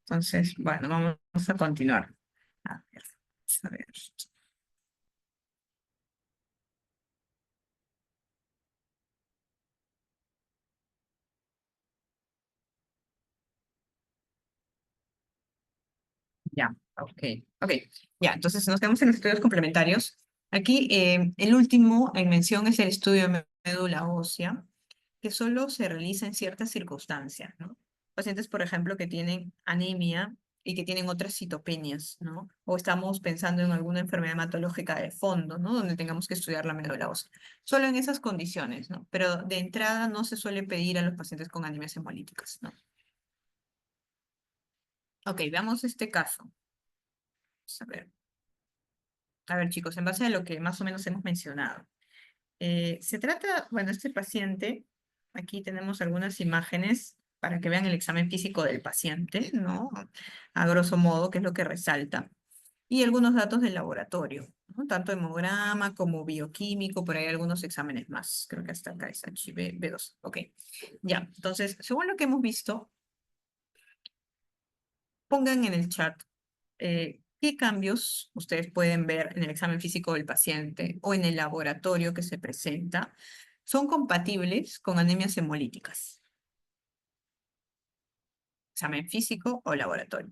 Entonces, bueno, vamos a continuar. A ver, vamos a ver. Ya, ok, ok. Ya, entonces nos quedamos en los estudios complementarios. Aquí, el último en mención es el estudio de médula ósea, que solo se realiza en ciertas circunstancias, ¿no? Pacientes, por ejemplo, que tienen anemia y que tienen otras citopenias, ¿no? O estamos pensando en alguna enfermedad hematológica de fondo, ¿no? Donde tengamos que estudiar la médula ósea. Solo en esas condiciones, ¿no? Pero de entrada no se suele pedir a los pacientes con anemias hemolíticas, ¿no? Ok, veamos este caso. Vamos a ver, chicos, en base a lo que más o menos hemos mencionado. Se trata, bueno, este paciente, aquí tenemos algunas imágenes para que vean el examen físico del paciente, ¿no? A grosso modo, que es lo que resalta. Y algunos datos del laboratorio, ¿no? Tanto hemograma como bioquímico, por ahí algunos exámenes más. Creo que hasta acá es HB2. Ok, ya. Entonces, según lo que hemos visto, pongan en el chat qué cambios ustedes pueden ver en el examen físico del paciente o en el laboratorio que se presenta son compatibles con anemias hemolíticas, examen físico o laboratorio.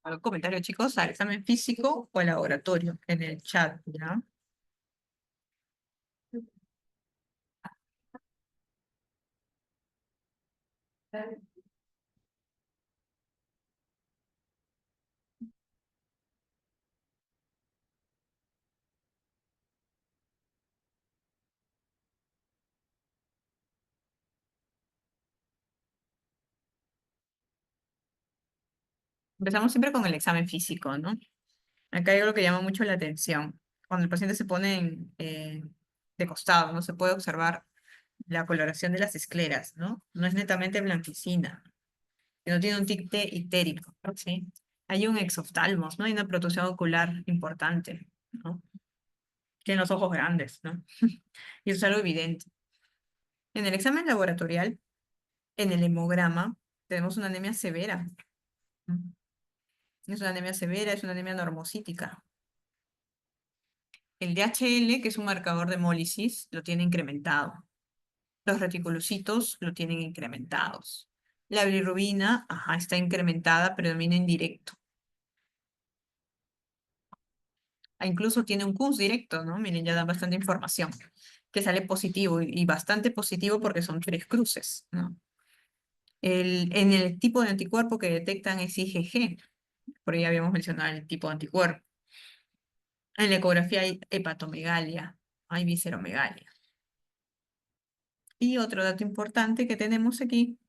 ¿Algún comentario, chicos, al examen físico o laboratorio en el chat, ¿ya? Empezamos siempre con el examen físico, ¿no? Acá hay algo que llama mucho la atención. Cuando el paciente se pone de costado, no se puede observar la coloración de las escleras, ¿no? No es netamente blanquecina, que no tiene un tic ictérico, ¿sí? Hay un exoftalmos, ¿no? Hay una protrusión ocular importante, ¿no? Tiene los ojos grandes, ¿no? Y eso es algo evidente. En el examen laboratorial, en el hemograma, tenemos una anemia severa, ¿no? Es una anemia severa, es una anemia normocítica. El DHL, que es un marcador de hemólisis, lo tiene incrementado. Los reticulocitos lo tienen incrementados. La bilirrubina, ajá, está incrementada, pero domina indirecto. Incluso tiene un CUS directo, ¿no? Miren, ya da bastante información, que sale positivo y bastante positivo porque son tres cruces, ¿no? En el tipo de anticuerpo que detectan es IgG, por ahí habíamos mencionado el tipo de anticuerpo. En la ecografía hay hepatomegalia, hay visceromegalia. Y otro dato importante que tenemos aquí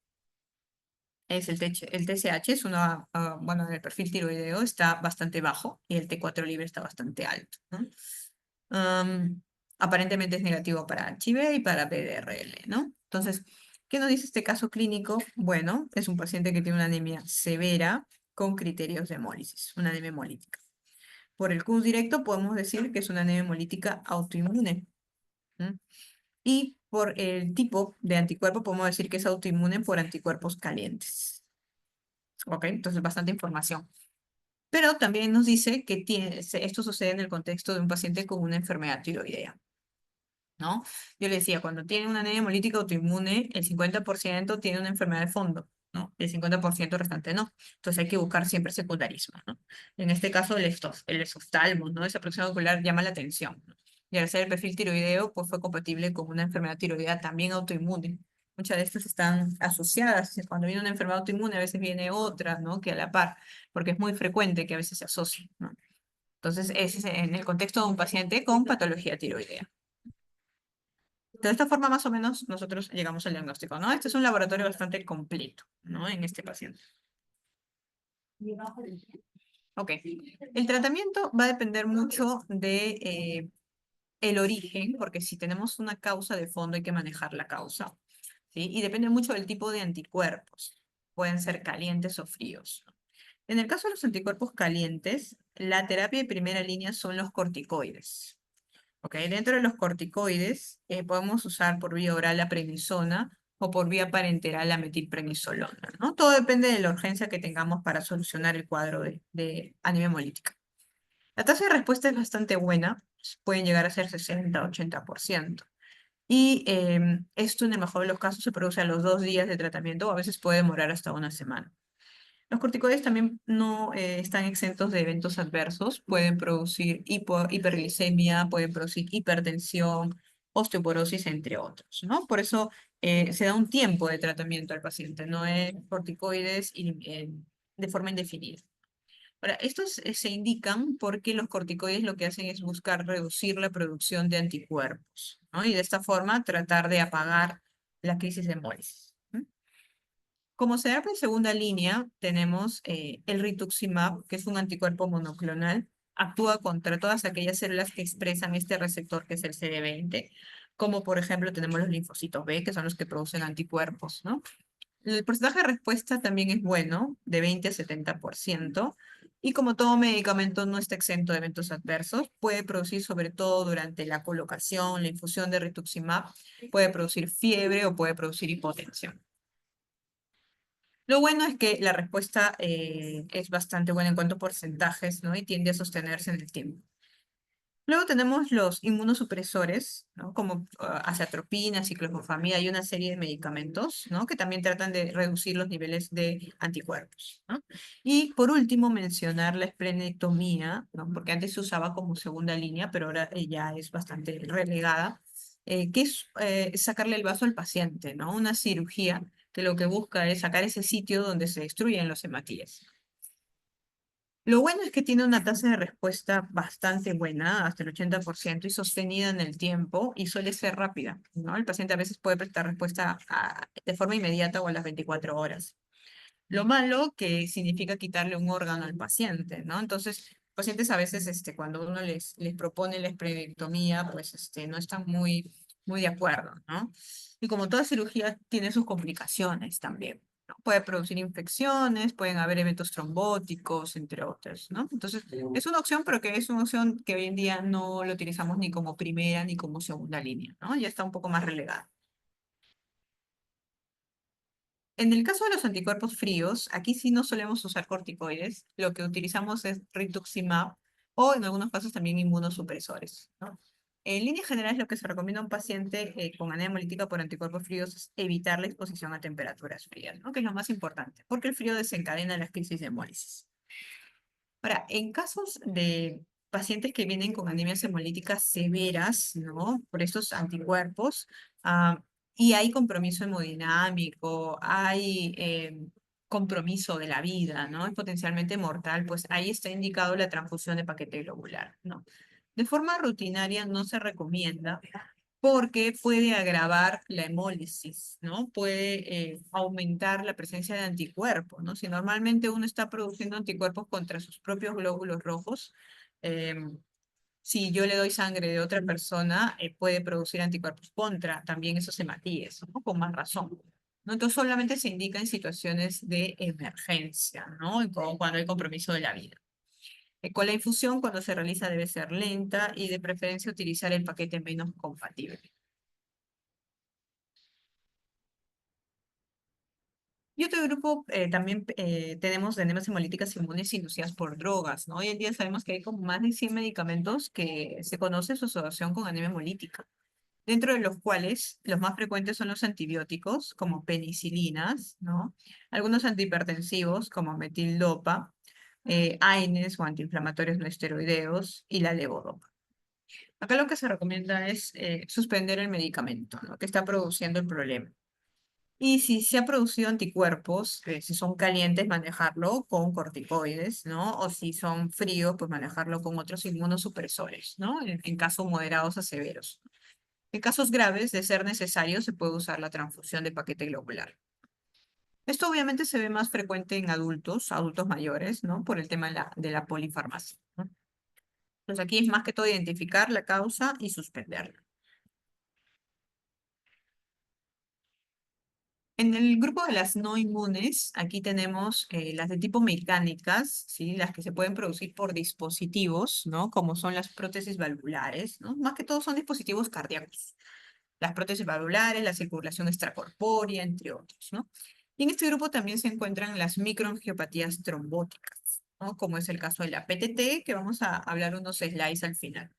es el TSH, es una, bueno, en el perfil tiroideo está bastante bajo y el T4 libre está bastante alto, ¿no? Am, Aparentemente es negativo para HIV y para PDRL, ¿no? Entonces, ¿qué nos dice este caso clínico? Bueno, es un paciente que tiene una anemia severa con criterios de hemólisis, una anemia hemolítica. Por el CUS directo podemos decir que es una anemia hemolítica autoinmune. ¿M? Y por el tipo de anticuerpo podemos decir que es autoinmune por anticuerpos calientes. ¿Ok? Entonces, bastante información. Pero también nos dice que esto sucede en el contexto de un paciente con una enfermedad tiroidea, ¿no? Yo le decía, cuando tiene una anemia hemolítica autoinmune, el 50% tiene una enfermedad de fondo, ¿no? El 50% restante no. Entonces hay que buscar siempre secundarismo, ¿no? En este caso, el esoftalmo, ¿no? Esa presión ocular llama la atención, ¿no? Y al ser el perfil tiroideo, pues fue compatible con una enfermedad tiroidea también autoinmune, Muchas de estas están asociadas. Cuando viene una enfermedad autoinmune, a veces viene otra, ¿no? Que a la par, porque es muy frecuente que a veces se asocien, ¿no? Entonces, ese es en el contexto de un paciente con patología tiroidea. De esta forma, más o menos, nosotros llegamos al diagnóstico, ¿no? Este es un laboratorio bastante completo, ¿no? En este paciente. Ok. El tratamiento va a depender mucho de el origen, porque si tenemos una causa de fondo hay que manejar la causa, ¿sí? Y depende mucho del tipo de anticuerpos. Pueden ser calientes o fríos. En el caso de los anticuerpos calientes, la terapia de primera línea son los corticoides. ¿Ok? Dentro de los corticoides podemos usar por vía oral la prednisona o por vía parenteral la metilprednisolona, ¿no? Todo depende de la urgencia que tengamos para solucionar el cuadro de anemia hemolítica. La tasa de respuesta es bastante buena, pueden llegar a ser 60-80%. Y esto en el mejor de los casos se produce a los 2 días de tratamiento o a veces puede demorar hasta una semana. Los corticoides también no están exentos de eventos adversos, pueden producir hiperglicemia, pueden producir hipertensión, osteoporosis, entre otros, ¿no? Por eso se da un tiempo de tratamiento al paciente, no es corticoides de forma indefinida. Ahora, estos se indican porque los corticoides lo que hacen es buscar reducir la producción de anticuerpos, ¿no? Y de esta forma tratar de apagar la crisis de hemólisis. Como terapia en segunda línea, tenemos el rituximab, que es un anticuerpo monoclonal. Actúa contra todas aquellas células que expresan este receptor, que es el CD20, como por ejemplo tenemos los linfocitos B, que son los que producen anticuerpos, ¿no? El porcentaje de respuesta también es bueno, de 20 a 70%, y como todo medicamento no está exento de eventos adversos, puede producir sobre todo durante la colocación, la infusión de rituximab, puede producir fiebre o puede producir hipotensión. Lo bueno es que la respuesta es bastante buena en cuanto a porcentajes, ¿no? Y tiende a sostenerse en el tiempo. Luego tenemos los inmunosupresores, ¿no? Como azathropina, ciclofosfamida y una serie de medicamentos, ¿no? Que también tratan de reducir los niveles de anticuerpos, ¿no? Y por último, mencionar la esplenectomía, ¿no? Porque antes se usaba como segunda línea, pero ahora ya es bastante relegada, que es sacarle el vaso al paciente, ¿no? Una cirugía que lo que busca es sacar ese sitio donde se destruyen los hematíes. Lo bueno es que tiene una tasa de respuesta bastante buena, hasta el 80%, y sostenida en el tiempo, y suele ser rápida, ¿no? El paciente a veces puede prestar respuesta de forma inmediata o a las 24 horas. Lo malo que significa quitarle un órgano al paciente, ¿no? Entonces, pacientes a veces, cuando uno les propone la esplenectomía, pues, no están muy de acuerdo, ¿no? Y como toda cirugía, tiene sus complicaciones también, ¿no? Puede producir infecciones, pueden haber eventos trombóticos, entre otros, ¿no? Entonces, es una opción, pero que es una opción que hoy en día no lo utilizamos ni como primera ni como segunda línea, ¿no? Ya está un poco más relegada. En el caso de los anticuerpos fríos, aquí sí no solemos usar corticoides, lo que utilizamos es rituximab o en algunos casos también inmunosupresores, ¿no? En líneas generales, lo que se recomienda a un paciente con anemia hemolítica por anticuerpos fríos es evitar la exposición a temperaturas frías, ¿no? Que es lo más importante, porque el frío desencadena las crisis de hemólisis. Ahora, en casos de pacientes que vienen con anemias hemolíticas severas, ¿no? Por estos anticuerpos, ah, y hay compromiso hemodinámico, hay compromiso de la vida, ¿no? Es potencialmente mortal, pues ahí está indicado la transfusión de paquete globular, ¿no? De forma rutinaria no se recomienda porque puede agravar la hemólisis, ¿no? Puede aumentar la presencia de anticuerpos, ¿no? Si normalmente uno está produciendo anticuerpos contra sus propios glóbulos rojos, em, si yo le doy sangre de otra persona, puede producir anticuerpos contra también esos hematíes, ¿no? Con más razón. ¿No? Entonces solamente se indica en situaciones de emergencia, ¿no? Y como cuando hay compromiso de la vida. Con la infusión, cuando se realiza, debe ser lenta y de preferencia utilizar el paquete menos compatible. Y otro grupo también tenemos de enemias hemolíticas inmunes inducidas por drogas, ¿no? Hoy en día sabemos que hay como más de 100 medicamentos que se conoce su asociación con anemia hemolítica, dentro de los cuales los más frecuentes son los antibióticos, como penicilinas, ¿no? Algunos antihipertensivos, como metildopa, AINES o antiinflamatorios no esteroideos y la levodopa. Acá lo que se recomienda es suspender el medicamento, ¿no? Que está produciendo el problema. Y si se ha producido anticuerpos, si son calientes, manejarlo con corticoides, ¿no? O si son fríos, pues manejarlo con otros inmunosupresores, ¿no? En casos moderados a severos. En casos graves, de ser necesario, se puede usar la transfusión de paquete globular. Esto obviamente se ve más frecuente en adultos mayores, ¿no? Por el tema de la polifarmacia, ¿no? Entonces aquí es más que todo identificar la causa y suspenderla. En el grupo de las no inmunes, aquí tenemos las de tipo mecánicas, ¿sí? Las que se pueden producir por dispositivos, ¿no? Como son las prótesis valvulares, ¿no? Más que todo son dispositivos cardíacos. Las prótesis valvulares, la circulación extracorpórea, entre otros, ¿no? Y en este grupo también se encuentran las microangiopatías trombóticas, ¿no? Como es el caso de la PTT, que vamos a hablar unos slides al final.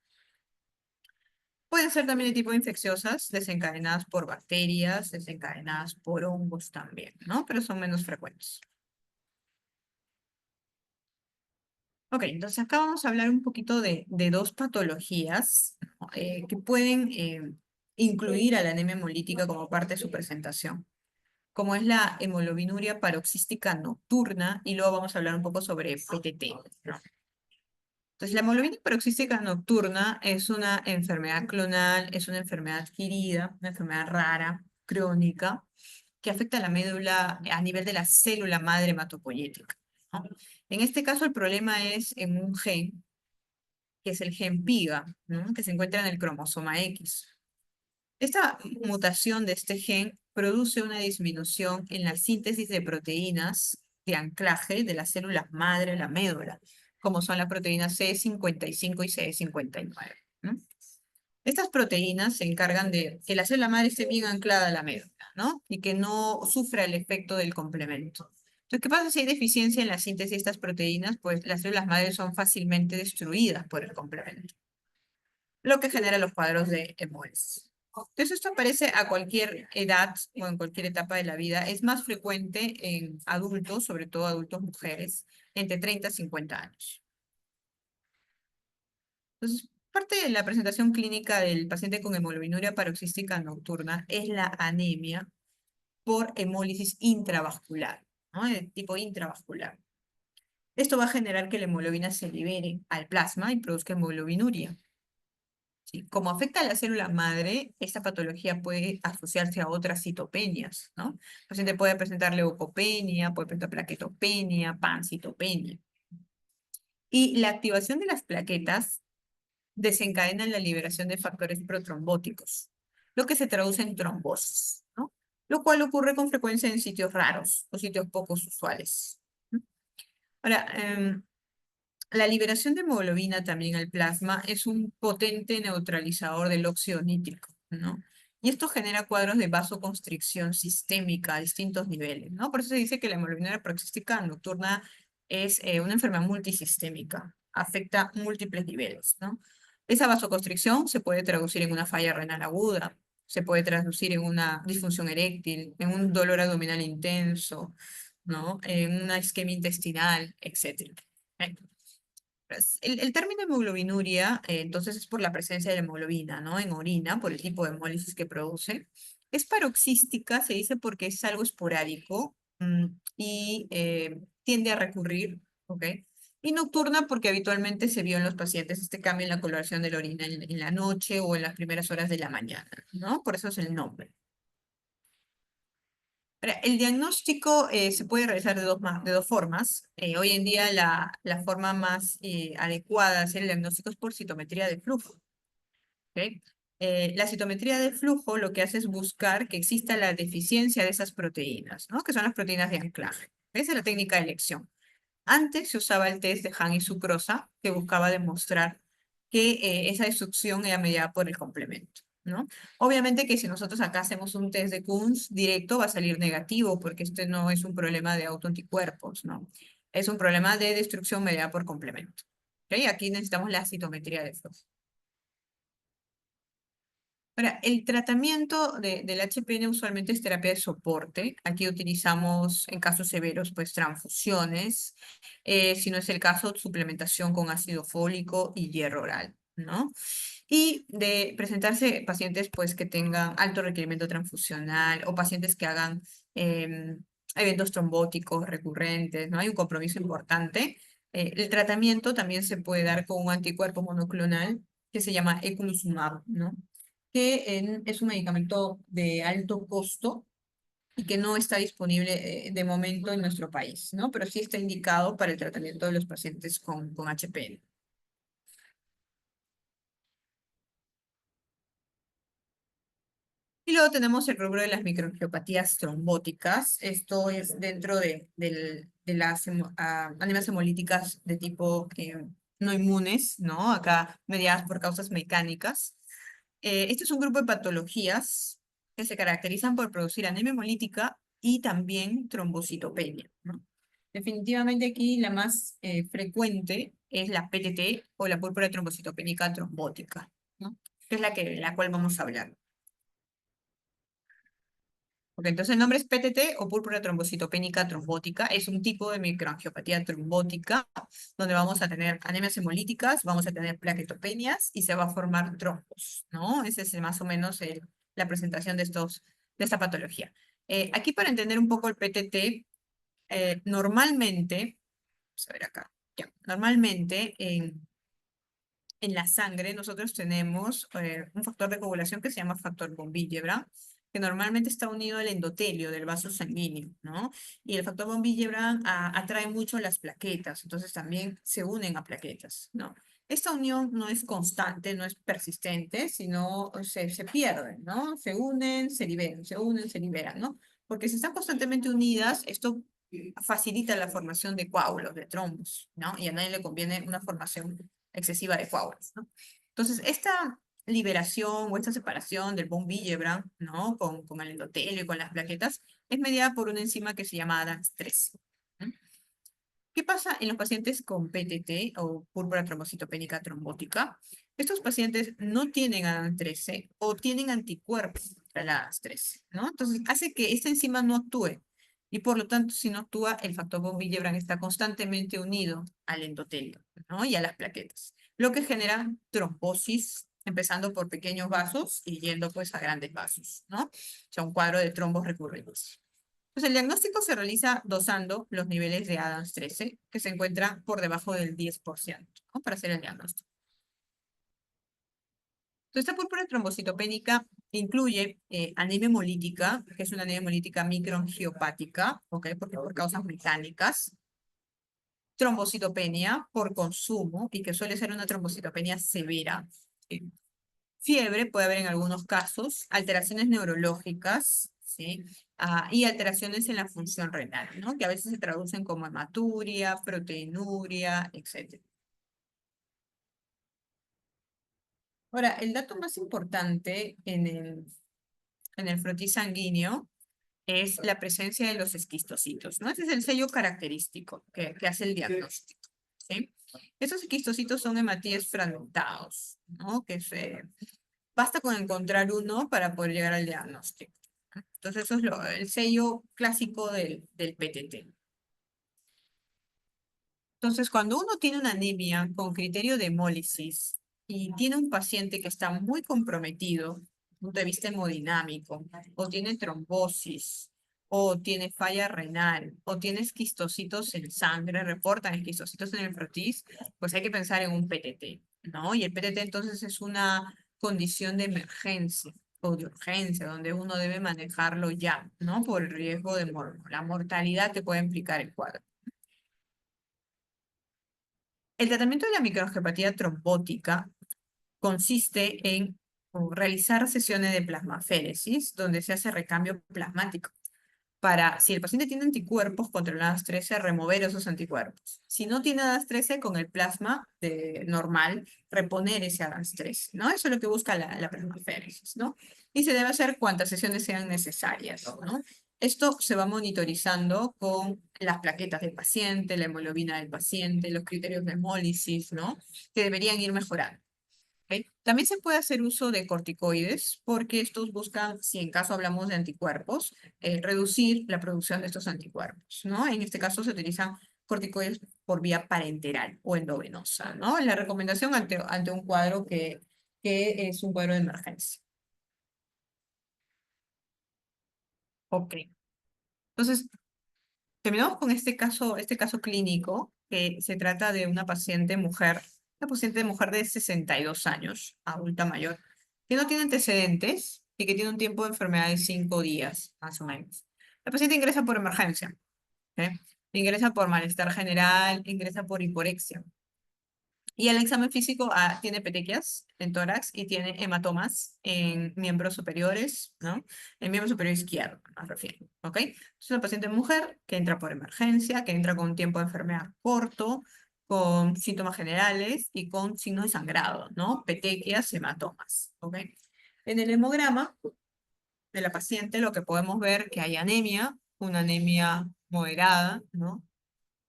Pueden ser también de tipo infecciosas, desencadenadas por bacterias, desencadenadas por hongos también, ¿no? Pero son menos frecuentes. Ok, entonces acá vamos a hablar un poquito de dos patologías, ¿no? Que pueden incluir a la anemia hemolítica como parte de su presentación, como es la hemoglobinuria paroxística nocturna, y luego vamos a hablar un poco sobre PTT, ¿no? Entonces, la hemoglobinuria paroxística nocturna es una enfermedad clonal, es una enfermedad adquirida, una enfermedad rara, crónica, que afecta a la médula a nivel de la célula madre hematopoyética, ¿no? En este caso, el problema es en un gen, que es el gen PIGA, ¿no? Que se encuentra en el cromosoma X. Esta mutación de este gen produce una disminución en la síntesis de proteínas de anclaje de las células madre de la médula, como son las proteínas C55 y C59, ¿no? Estas proteínas se encargan de que la célula madre esté bien anclada a la médula, ¿no? Y que no sufra el efecto del complemento. Entonces, ¿qué pasa si hay deficiencia en la síntesis de estas proteínas? Pues las células madres son fácilmente destruidas por el complemento, lo que genera los cuadros de hemólisis. Entonces, esto aparece a cualquier edad o en cualquier etapa de la vida. Es más frecuente en adultos, sobre todo adultos mujeres, entre 30 y 50 años. Entonces, parte de la presentación clínica del paciente con hemoglobinuria paroxística nocturna es la anemia por hemólisis intravascular, ¿no? De tipo intravascular. Esto va a generar que la hemoglobina se libere al plasma y produzca hemoglobinuria. ¿Sí? Como afecta a la célula madre, esta patología puede asociarse a otras citopenias, ¿no? El paciente puede presentar leucopenia, puede presentar plaquetopenia, pancitopenia. Y la activación de las plaquetas desencadena la liberación de factores protrombóticos, lo que se traduce en trombosis, ¿no? Lo cual ocurre con frecuencia en sitios raros o sitios poco usuales, ¿no? Ahora, la liberación de hemoglobina también al plasma es un potente neutralizador del óxido nítrico, ¿no? Y esto genera cuadros de vasoconstricción sistémica a distintos niveles, ¿no? Por eso se dice que la hemoglobinuria paroxística nocturna es una enfermedad multisistémica, afecta múltiples niveles, ¿no? Esa vasoconstricción se puede traducir en una falla renal aguda, se puede traducir en una disfunción eréctil, en un dolor abdominal intenso, ¿no? En una isquemia intestinal, etc. El término hemoglobinuria, entonces, es por la presencia de la hemoglobina, ¿no? En orina, por el tipo de hemólisis que produce. Es paroxística, se dice porque es algo esporádico, y tiende a recurrir, ¿ok? Y nocturna porque habitualmente se vio en los pacientes este cambio en la coloración de la orina en la noche o en las primeras horas de la mañana, ¿no? Por eso es el nombre. Ahora, el diagnóstico se puede realizar de dos formas. Hoy en día la forma más adecuada de hacer el diagnóstico es por citometría de flujo, ¿ok? La citometría de flujo lo que hace es buscar que exista la deficiencia de esas proteínas, ¿no? Que son las proteínas de anclaje. Esa es la técnica de elección. Antes se usaba el test de Han y sucrosa, que buscaba demostrar que esa destrucción era mediada por el complemento, ¿no? Obviamente que si nosotros acá hacemos un test de Kunz directo va a salir negativo, porque este no es un problema de autoanticuerpos, ¿no? Es un problema de destrucción mediada por complemento. ¿Ok? Aquí necesitamos la citometría de flujo. Ahora, el tratamiento del HPN usualmente es terapia de soporte. Aquí utilizamos, en casos severos, pues transfusiones. Si no es el caso, suplementación con ácido fólico y hierro oral, ¿no? Y de presentarse pacientes pues que tengan alto requerimiento transfusional o pacientes que hagan eventos trombóticos recurrentes, ¿no? Hay un compromiso importante. El tratamiento también se puede dar con un anticuerpo monoclonal que se llama eculizumab, ¿no? Es un medicamento de alto costo y que no está disponible de momento en nuestro país, ¿no? Pero sí está indicado para el tratamiento de los pacientes con HPN. Y luego tenemos el rubro de las microangiopatías trombóticas. Esto es dentro de las anemias hemolíticas de tipo no inmunes, ¿no? Acá mediadas por causas mecánicas. Este es un grupo de patologías que se caracterizan por producir anemia hemolítica y también trombocitopenia, ¿no? Definitivamente aquí la más frecuente es la PTT o la púrpura trombocitopénica trombótica, ¿no? Que es la cual vamos a hablar. Ok, entonces el nombre es PTT o púrpura trombocitopénica trombótica. Es un tipo de microangiopatía trombótica donde vamos a tener anemias hemolíticas, vamos a tener plaquetopenias y se va a formar trombos, ¿no? Esa es más o menos la presentación de esta patología. Aquí para entender un poco el PTT, normalmente, vamos a ver acá, ya, normalmente en la sangre nosotros tenemos un factor de coagulación que se llama factor von Willebrand, que normalmente está unido al endotelio del vaso sanguíneo, ¿no? Y el factor von Willebrand atrae mucho las plaquetas, entonces también se unen a plaquetas, ¿no? Esta unión no es constante, no es persistente, sino se pierden, ¿no? Se unen, se liberan, se unen, se liberan, ¿no? Porque si están constantemente unidas, esto facilita la formación de coágulos, de trombos, ¿no? Y a nadie le conviene una formación excesiva de coágulos, ¿no? Entonces, esta liberación o esta separación del von Willebrand, ¿no? Con el endotelio y con las plaquetas, es mediada por una enzima que se llama ADAX3. ¿No? ¿Qué pasa en los pacientes con PTT o púrpura trombocitopénica trombótica? Estos pacientes no tienen ADAX13 o tienen anticuerpos contra la ADAX13, ¿no? Entonces, hace que esta enzima no actúe. Y por lo tanto, si no actúa, el factor von Willebrand está constantemente unido al endotelio, ¿no? Y a las plaquetas, lo que genera trombosis, empezando por pequeños vasos y yendo pues a grandes vasos, ¿no? O sea, un cuadro de trombos recurrentes. Pues el diagnóstico se realiza dosando los niveles de ADAMS 13, que se encuentra por debajo del 10%, ¿no? Para hacer el diagnóstico. Entonces, esta púrpura trombocitopénica incluye anemia hemolítica, que es una anemia hemolítica microangiopática, ¿ok? Porque por causas mecánicas. Trombocitopenia por consumo, y que suele ser una trombocitopenia severa. Fiebre puede haber en algunos casos, alteraciones neurológicas, ¿sí? Y alteraciones en la función renal, ¿no? Que a veces se traducen como hematuria, proteinuria, etc. Ahora, el dato más importante en el frotis sanguíneo es la presencia de los esquistocitos, ¿no? Ese es el sello característico que hace el diagnóstico, ¿sí? Estos esquistocitos son hematíes fragmentados, ¿no? Basta con encontrar uno para poder llegar al diagnóstico. Entonces, eso es el sello clásico del PTT. Entonces, cuando uno tiene una anemia con criterio de hemólisis y tiene un paciente que está muy comprometido, desde el punto de vista hemodinámico, o tiene trombosis, o tiene falla renal, o tiene esquistocitos en sangre, reportan esquistocitos en el frotis, pues hay que pensar en un PTT, ¿no? Y el PTT entonces es una condición de emergencia o de urgencia, donde uno debe manejarlo ya, ¿no? Por el riesgo de la mortalidad que puede implicar el cuadro. El tratamiento de la microangiopatía trombótica consiste en realizar sesiones de plasmaféresis, donde se hace recambio plasmático para, si el paciente tiene anticuerpos contra el ADAS13, remover esos anticuerpos. Si no tiene ADAS13, con el plasma normal, reponer ese ADAS13, ¿no? Eso es lo que busca la plasmaféresis, ¿no? Y se debe hacer cuantas sesiones sean necesarias, ¿no? Esto se va monitorizando con las plaquetas del paciente, la hemoglobina del paciente, los criterios de hemólisis, ¿no? Que deberían ir mejorando. ¿Ok? También se puede hacer uso de corticoides porque estos buscan, si en caso hablamos de anticuerpos, reducir la producción de estos anticuerpos, ¿no? En este caso se utilizan corticoides por vía parenteral o endovenosa, ¿no? La recomendación ante un cuadro que es un cuadro de emergencia. Ok. Entonces, terminamos con este caso clínico, que se trata de una paciente mujer, una paciente mujer de 62 años, adulta mayor, que no tiene antecedentes y que tiene un tiempo de enfermedad de 5 días, más o menos. La paciente ingresa por emergencia, ¿ok? Ingresa por malestar general, ingresa por hiporexia. Y el examen físico tiene petequias en tórax y tiene hematomas en miembros superiores, ¿no? En miembro superior izquierdo, me refiero, ¿ok? Es una paciente mujer que entra por emergencia, que entra con un tiempo de enfermedad corto, con síntomas generales y con signos de sangrado, ¿no? Petequias, hematomas, ¿ok? En el hemograma de la paciente lo que podemos ver que hay anemia, una anemia moderada, ¿no?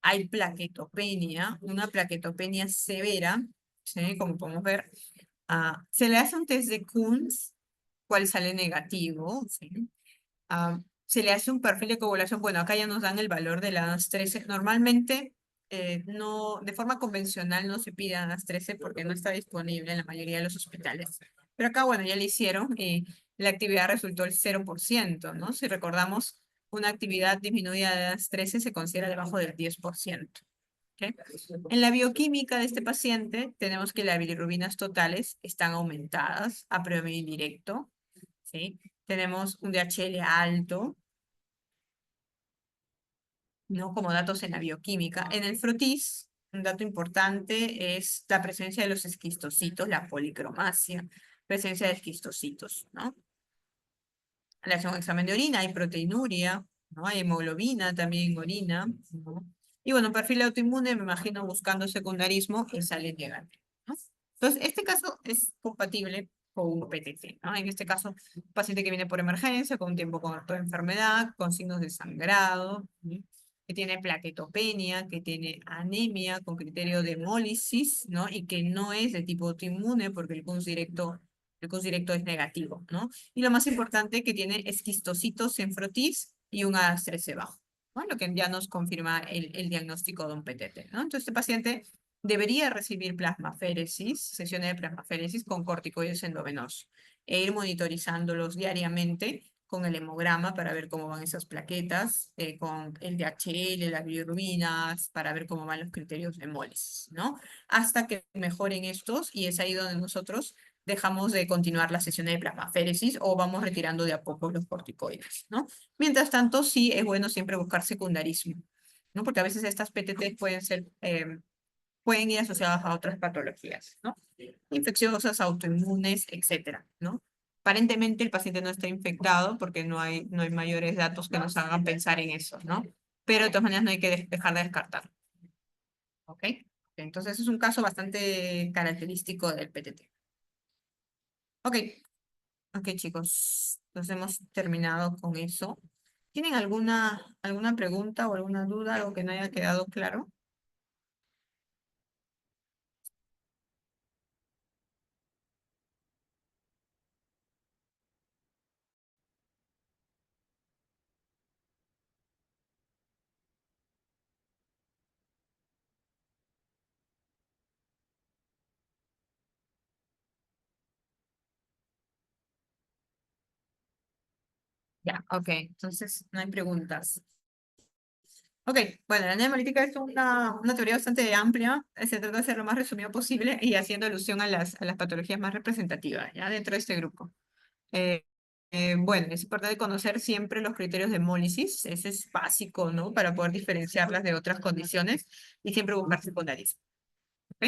Hay plaquetopenia, una plaquetopenia severa, ¿sí? Como podemos ver. Se le hace un test de Kuhns, cual sale negativo, ¿sí? Se le hace un perfil de coagulación, bueno, acá ya nos dan el valor de las 13. Normalmente, no, de forma convencional no se pide las 13 porque no está disponible en la mayoría de los hospitales. Pero acá, bueno, ya le hicieron y la actividad resultó el 0%, ¿no? Si recordamos, una actividad disminuida de las 13 se considera debajo del 10%. ¿Ok? En la bioquímica de este paciente tenemos que las bilirrubinas totales están aumentadas a premio indirecto, ¿sí? Tenemos un DHL alto, ¿no? Como datos en la bioquímica. En el frotis, un dato importante es la presencia de los esquistocitos, la policromacia, presencia de esquistocitos, ¿no? Le hacemos un examen de orina, hay proteinuria, ¿no? Hay hemoglobina también en orina, ¿no? Y bueno, perfil autoinmune, me imagino buscando secundarismo y sale negativo, ¿no? Entonces, este caso es compatible con un PTT, ¿no? En este caso, un paciente que viene por emergencia, con un tiempo corto de enfermedad, con signos de sangrado, ¿sí? Que tiene plaquetopenia, que tiene anemia con criterio de hemólisis, ¿no? Y que no es de tipo autoinmune porque el CUS directo es negativo, ¿no? Y lo más importante, que tiene esquistocitos en frotis y un AS13 bajo, ¿no? Lo que ya nos confirma el diagnóstico de un PTT, ¿no? Entonces, este paciente debería recibir plasmaféresis, sesiones de plasmaféresis con corticoides endovenosos e ir monitorizándolos diariamente con el hemograma para ver cómo van esas plaquetas, con el DHL, las bilirrubinas, para ver cómo van los criterios de hemólisis, ¿no? Hasta que mejoren estos y es ahí donde nosotros dejamos de continuar las sesiones de plasmaféresis o vamos retirando de a poco los corticoides, ¿no? Mientras tanto, sí es bueno siempre buscar secundarismo, ¿no? Porque a veces estas PTT pueden ir asociadas a otras patologías, ¿no? Infecciosas, autoinmunes, etcétera, ¿no? Aparentemente el paciente no está infectado porque no hay mayores datos que nos hagan pensar en eso, ¿no? Pero de todas maneras no hay que dejar de descartar, ¿ok? Entonces es un caso bastante característico del PTT. Ok, ok, chicos, nos hemos terminado con eso. ¿Tienen alguna pregunta o alguna duda, algo que no haya quedado claro? Ya, ok, entonces no hay preguntas. Ok, bueno, la analítica es una teoría bastante amplia, se trata de ser lo más resumido posible y haciendo alusión a las patologías más representativas, ¿ya? Dentro de este grupo. Eh, bueno, es importante conocer siempre los criterios de hemólisis, ese es básico, ¿no? Para poder diferenciarlas de otras condiciones y siempre buscar secundarismo. ¿Ok?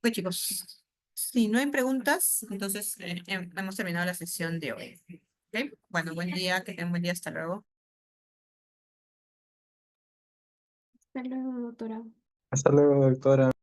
Pues chicos, si no hay preguntas, entonces hemos terminado la sesión de hoy. ¿Ok? Bueno, buen día, que tengan buen día, hasta luego. Hasta luego, doctora. Hasta luego, doctora.